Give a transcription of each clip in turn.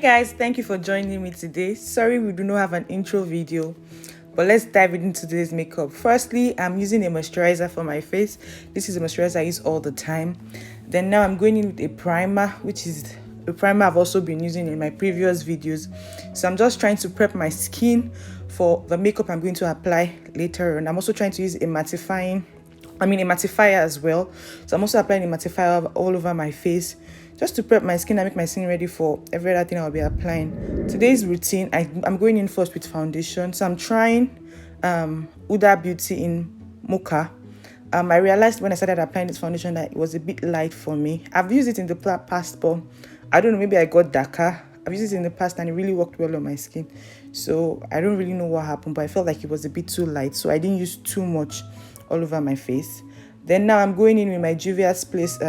Guys, thank you for joining me today. Sorry we do not have an intro video, but let's dive into today's makeup. Firstly, I'm using a moisturizer for my face. This is a moisturizer I use all the time. Then now I'm going in with a primer, which is a primer I've also been using in my previous videos. So I'm just trying to prep my skin for the makeup I'm going to apply later. And I'm also trying to use a mattifier as well. So I'm also applying a mattifier all over my face, just to prep my skin and make my skin ready for every other thing I'll be applying. Today's routine, I'm going in first with foundation. So I'm trying Huda Beauty in Mocha. I realized when I started applying this foundation that it was a bit light for me. I've used it in the past, but I don't know, maybe I got darker. I've used it in the past and it really worked well on my skin. So I don't really know what happened, but I felt like it was a bit too light. So I didn't use too much all over my face. Then now I'm going in with my Juvia's Place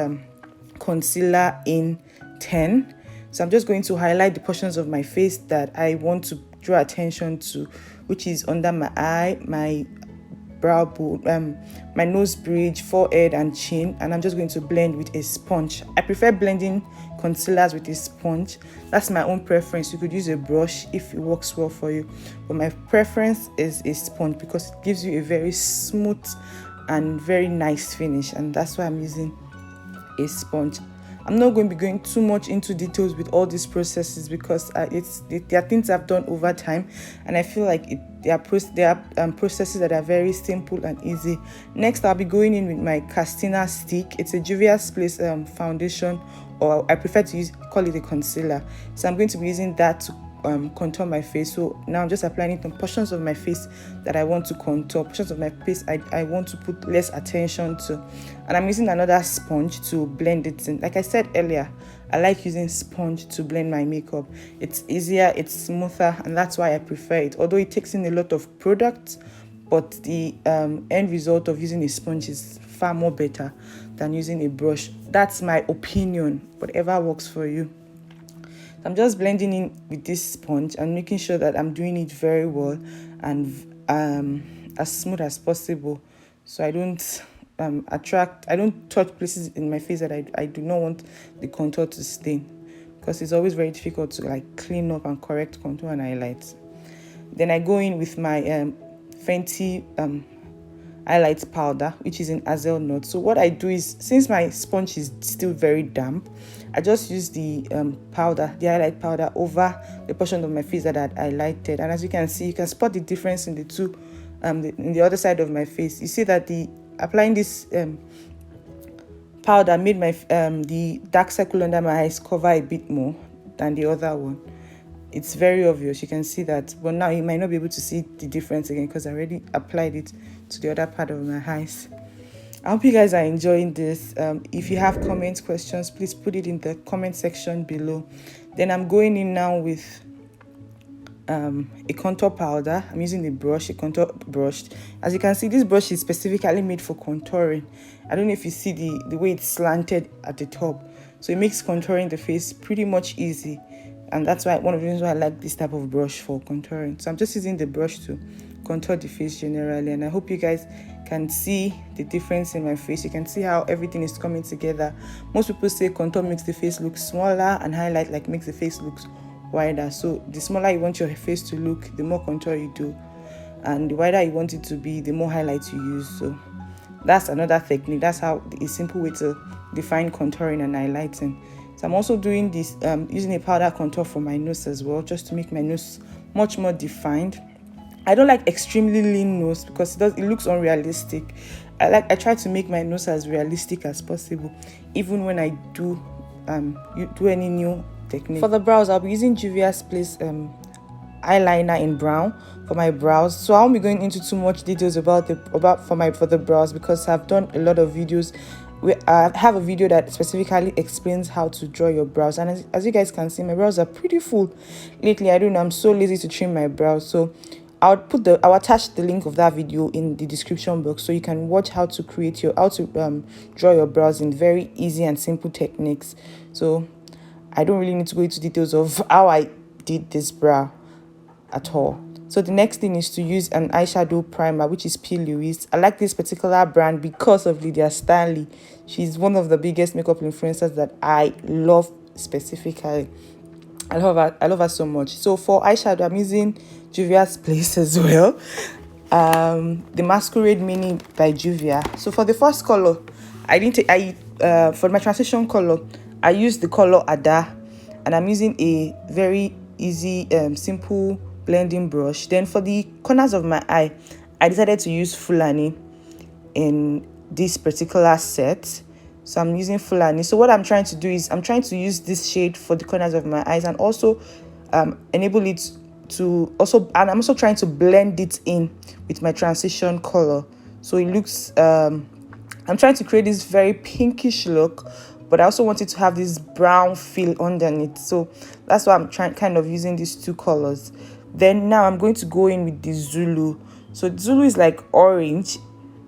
concealer in 10. So I'm just going to highlight the portions of my face that I want to draw attention to, which is under my eye, my brow bone, my nose bridge, forehead and chin, and I'm just going to blend with a sponge. I prefer blending concealers with a sponge. That's my own preference. You could use a brush if it works well for you, but my preference is a sponge because it gives you a very smooth and very nice finish, and that's why I'm using a sponge. I'm not going to be going too much into details with all these processes because they are things I've done over time, and I feel like they are processes that are very simple and easy. Next, I'll be going in with my Katsina stick. It's a Juvia's Place foundation, or I prefer to call it a concealer. So I'm going to be using that to contour my face. So now I'm just applying it on portions of my face that I want to contour, portions of my face I want to put less attention to, and I'm using another sponge to blend it in. Like I said earlier, I like using sponge to blend my makeup. It's easier, it's smoother, and that's why I prefer it, although it takes in a lot of product, but the end result of using a sponge is far more better than using a brush. That's my opinion, whatever works for you. I'm just blending in with this sponge and making sure that I'm doing it very well and as smooth as possible, so I don't I don't touch places in my face that I do not want the contour to stain, because it's always very difficult to like clean up and correct contour and highlights. Then I go in with my Fenty highlight powder, which is in Hazelnut. So what I do is, since my sponge is still very damp, I just use the powder, the highlight powder, over the portion of my face that I highlighted. And as you can see, you can spot the difference in the two, in the other side of my face. You see that applying this powder made my the dark circle under my eyes cover a bit more than the other one. It's very obvious, you can see that, but now you might not be able to see the difference again because I already applied it to the other part of my eyes. I hope you guys are enjoying this. If you have comments, questions, please put it in the comment section below. Then I'm going in now with a contour powder. I'm using a contour brush. As you can see, this brush is specifically made for contouring. I don't know if you see the way it's slanted at the top, so it makes contouring the face pretty much easy. And that's why one of the reasons why I like this type of brush for contouring. So I'm just using the brush to contour the face generally, and I hope you guys can see the difference in my face. You can see how everything is coming together. Most people say contour makes the face look smaller and highlight like makes the face look wider. So the smaller you want your face to look, the more contour you do, and the wider you want it to be, the more highlights you use. So that's another technique. That's how a simple way to define contouring and highlighting. So I'm also doing this using a powder contour for my nose as well, just to make my nose much more defined. I don't like extremely lean nose because it looks unrealistic. I try to make my nose as realistic as possible, even when I do any new technique. For the brows, I'll be using Juvia's Place eyeliner in brown for my brows. So I won't be going into too much details about for the brows because I've done a lot of videos. I have a video that specifically explains how to draw your brows, and as you guys can see, my brows are pretty full lately. I don't know, I'm so lazy to trim my brows, so I'll attach the link of that video in the description box so you can watch how to draw your brows in very easy and simple techniques. So I don't really need to go into details of how I did this brow at all. So the next thing is to use an eyeshadow primer, which is P.Louise. I like this particular brand because of Lydia Stanley. She's one of the biggest makeup influencers that I love specifically. I love her so much. So for eyeshadow, I'm using Juvia's Place as well. The Masquerade Mini by Juvia. So for the first color, I didn't take for my transition color, I used the color Ada, and I'm using a very easy simple blending brush. Then for the corners of my eye, I decided to use Fulani in this particular set. So I'm using Fulani. So what I'm trying to do is I'm trying to use this shade for the corners of my eyes, and also enable it to also, and I'm also trying to blend it in with my transition color. So it looks I'm trying to create this very pinkish look, but I also want it to have this brown feel underneath. So that's why I'm trying kind of using these two colors. Then now I'm going to go in with the Zulu. So Zulu is like orange,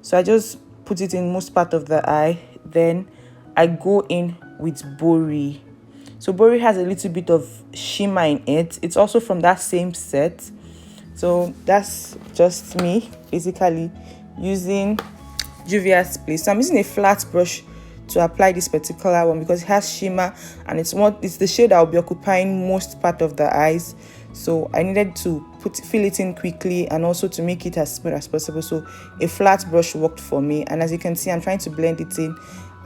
so I just put it in most part of the eye. Then I go in with Bori. So Bori has a little bit of shimmer in it. It's also from that same set. So that's just me basically using Juvia's Place. So I'm using a flat brush to apply this particular one because it has shimmer, and it's the shade that will be occupying most part of the eyes. So I needed to fill it in quickly, and also to make it as smooth as possible. So a flat brush worked for me, and as you can see, I'm trying to blend it in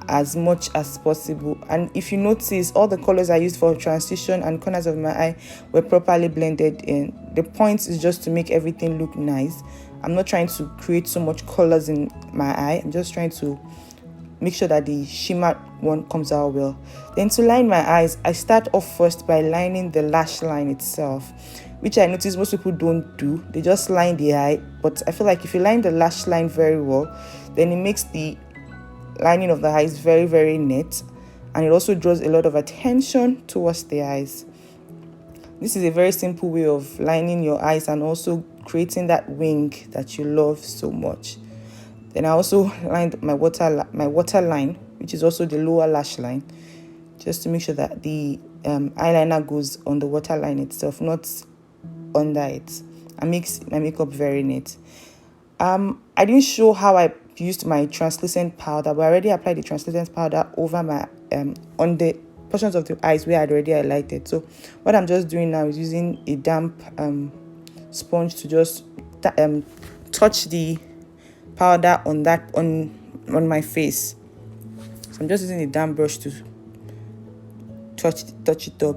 as much as possible. And if you notice, all the colors I used for transition and corners of my eye were properly blended in. The point is just to make everything look nice. I'm not trying to create so much colors in my eye. I'm just trying to make sure that the shimmer one comes out well. Then to line my eyes, I start off first by lining the lash line itself, which I notice most people don't do. They just line the eye, but I feel like if you line the lash line very well, then it makes the lining of the eyes very, very neat, and it also draws a lot of attention towards the eyes. This is a very simple way of lining your eyes and also creating that wing that you love so much. Then I also lined my water line, which is also the lower lash line, just to make sure that the eyeliner goes on the water line itself, not under it, and makes my makeup very neat. I didn't show how I used my translucent powder, but I already applied the translucent powder over my on the portions of the eyes where I'd already highlighted. So what I'm just doing now is using a damp sponge to just touch the powder on my face. So I'm just using a damp brush to touch it up.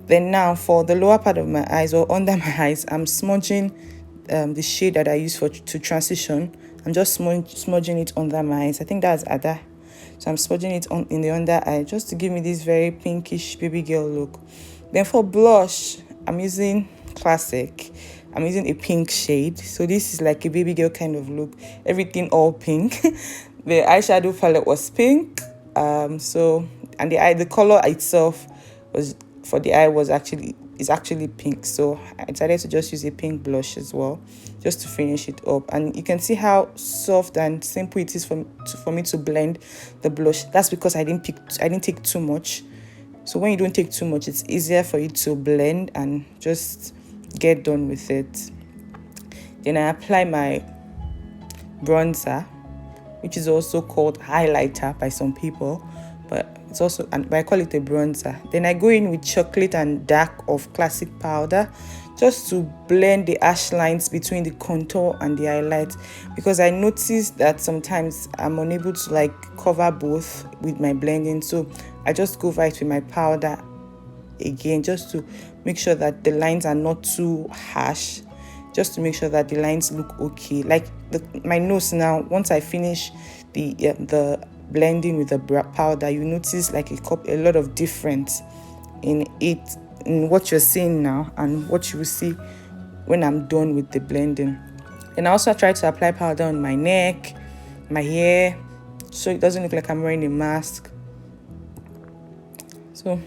Then now for the lower part of my eyes, or under my eyes, I'm smudging the shade that I use to transition. I'm just smudging it under my eyes. I think that's Ada. So I'm smudging it in the under eye just to give me this very pinkish baby girl look. Then for blush, I'm using Classic. I'm using a pink shade. So this is like a baby girl kind of look. Everything all pink. The eyeshadow palette was pink. And the color itself was for the eye is actually pink. So I decided to just use a pink blush as well, just to finish it up. And you can see how soft and simple it is for me to blend the blush. That's because I didn't take too much. So when you don't take too much, it's easier for you to blend and just get done with it. Then I apply my bronzer, which is also called highlighter by some people, but I call it a bronzer. Then I go in with chocolate and dark of Classic powder, just to blend the ash lines between the contour and the highlight, because I noticed that sometimes I'm unable to cover both with my blending. So I just go right with my powder again, just to make sure that the lines are not too harsh, just to make sure that the lines look okay. My nose now, once I finish the blending with the powder, you notice a lot of difference in what you're seeing now and what you will see when I'm done with the blending. And I also try to apply powder on my neck, my hair, so it doesn't look like I'm wearing a mask. So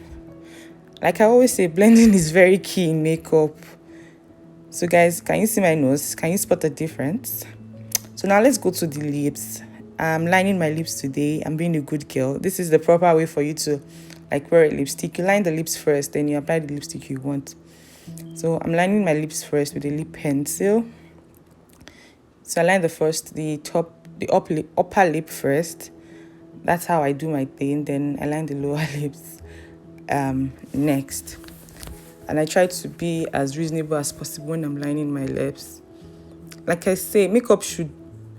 like I always say, blending is very key in makeup. So guys, can you see my nose? Can you spot the difference? So now let's go to the lips. I'm lining my lips today. I'm being a good girl. This is the proper way for you to wear a lipstick. You line the lips first, then you apply the lipstick you want. So I'm lining my lips first with a lip pencil. So I line the upper lip first. That's how I do my thing. Then I line the lower lips next. and I try to be as reasonable as possible when I'm lining my lips. Like I say, makeup should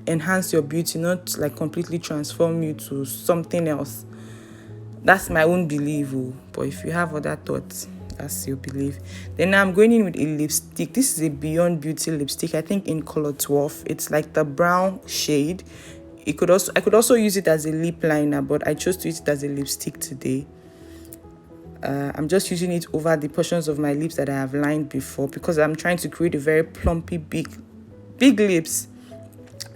enhance your beauty, not like completely transform you to something else. That's my own belief, but if you have other thoughts, that's your belief. Then now I'm going in with a lipstick. This is a Beyond Beauty lipstick, I think in color 12. It's like the brown shade. I could also use it as a lip liner, but I chose to use it as a lipstick today. I'm just using it over the portions of my lips that I have lined before, because I'm trying to create a very plumpy, big lips,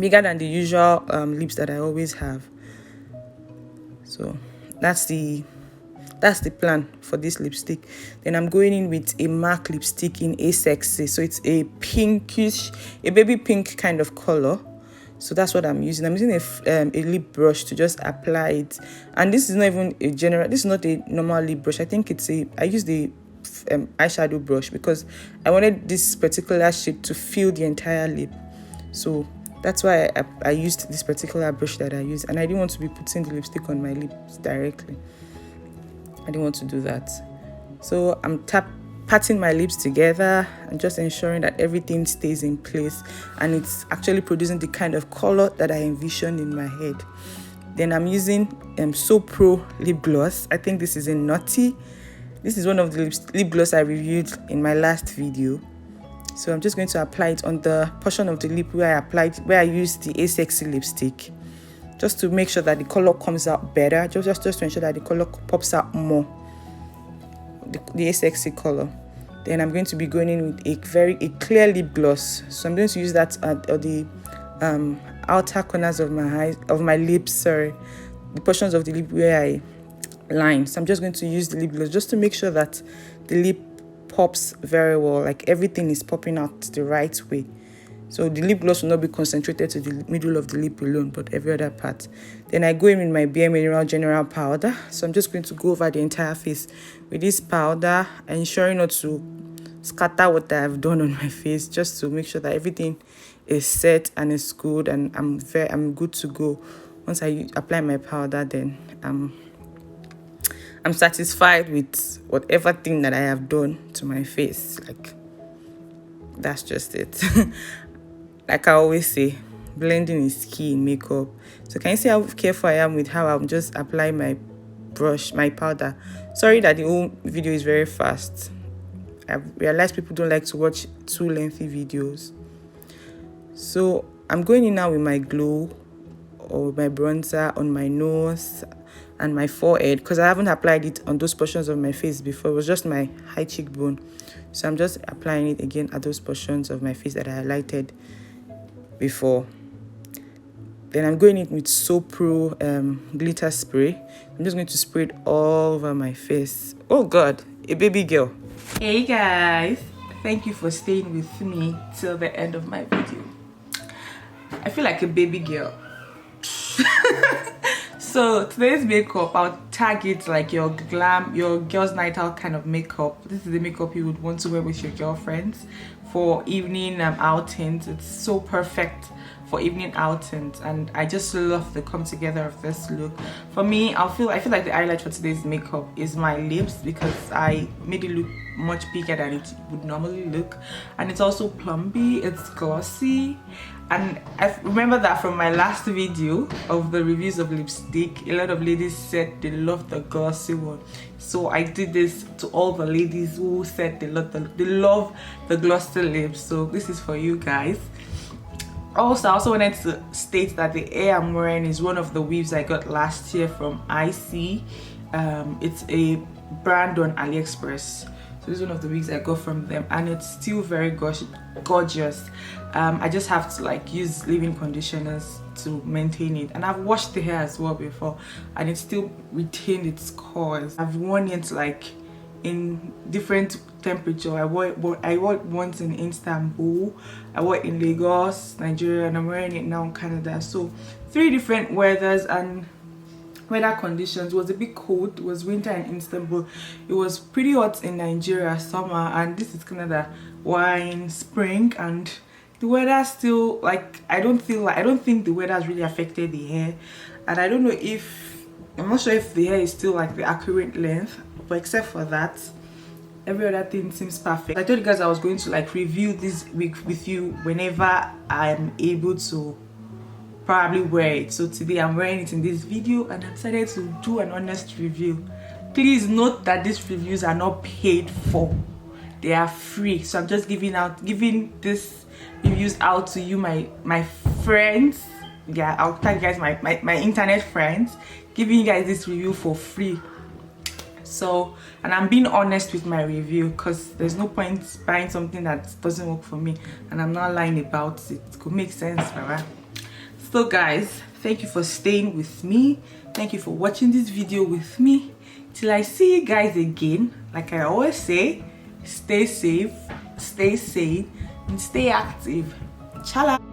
bigger than the usual lips that I always have. So that's the plan for this lipstick. Then I'm going in with a MAC lipstick in A Sexy. So it's a pinkish, a baby pink kind of color. So that's what I'm using. I'm using a lip brush to just apply it. And this is not even a general, this is not a normal lip brush. I think I used the eyeshadow brush because I wanted this particular shade to fill the entire lip. So that's why I used this particular brush that I used. And I didn't want to be putting the lipstick on my lips directly. I didn't want to do that. So I'm patting my lips together and just ensuring that everything stays in place and it's actually producing the kind of color that I envisioned in my head. Then I'm using So Pro lip gloss. I think this is a Nutty. This is one of the lip gloss I reviewed in my last video. So I'm just going to apply it on the portion of the lip where I used the A Sexy lipstick, just to make sure that the color comes out better, just to ensure that the color pops out more, the A Sexy color. Then I'm going to be going in with a clear lip gloss. So I'm going to use that at the outer corners of my lips, the portions of the lip where I line. So I'm just going to use the lip gloss just to make sure that the lip pops very well, like everything is popping out the right way. So the lip gloss will not be concentrated to the middle of the lip alone, but every other part. Then I go in with my bareMinerals General Powder. So I'm just going to go over the entire face with this powder, ensuring not to scatter what I've done on my face, just to make sure that everything is set and is good, and I'm good to go. Once I apply my powder, then I'm satisfied with whatever thing that I have done to my face. Like, that's just it. Like I always say, blending is key in makeup. So can you see how careful I am with how I'm just applying my powder? Sorry that the whole video is very fast. I realize people don't like to watch too lengthy videos. So I'm going in now with my glow or my bronzer on my nose and my forehead, because I haven't applied it on those portions of my face before. It was just my high cheekbone. So I'm just applying it again at those portions of my face that I highlighted before. Then I'm going in with So Pro glitter spray. I'm just going to spray it all over my face. Oh God, a baby girl. Hey guys, thank you for staying with me till the end of my video. I feel like a baby girl. So today's makeup, I'll tag it like your girls' night out kind of makeup. This is the makeup you would want to wear with your girlfriends for evening outings. It's so perfect for evening outings, and I just love the come together of this look. For me, I feel like the highlight for today's makeup is my lips, because I made it look much bigger than it would normally look, and it's also plumpy, it's glossy. And I remember that from my last video of the reviews of lipstick, a lot of ladies said they loved the glossy one. So I did this to all the ladies who said they love the glossy lips. So this is for you guys. Also, I also wanted to state that the hair I'm wearing is one of the weaves I got last year from IC. It's a brand on AliExpress. So this is one of the wigs I got from them, and it's still very gorgeous. I just have to like use leave-in conditioners to maintain it, and I've washed the hair as well before, and it still retained its curls. I've worn it like in different temperature. I wore it once in Istanbul, I wore it in Lagos, Nigeria, and I'm wearing it now in Canada. So 3 different weathers and weather conditions. It was a bit cold. It was winter in Istanbul. It was pretty hot in Nigeria, summer, and this is Canada, wine, spring, and the weather still, like, I don't think the weather has really affected the hair, and I'm not sure if the hair is still like the accurate length, but except for that, every other thing seems perfect. I told you guys I was going to like review this wig with you whenever I'm able to probably wear it. So today I'm wearing it in this video and I decided to do an honest review. Please note that these reviews are not paid for, they are free. So I'm just giving this reviews out to you, my friends. Yeah, I'll tag you guys my internet friends, giving you guys this review for free. So, and I'm being honest with my review because there's no point buying something that doesn't work for me and I'm not lying about it. It could make sense, right? So guys, thank you for staying with me. Thank you for watching this video with me. Till I see you guys again, like I always say, stay safe, stay sane, and stay active. Chala.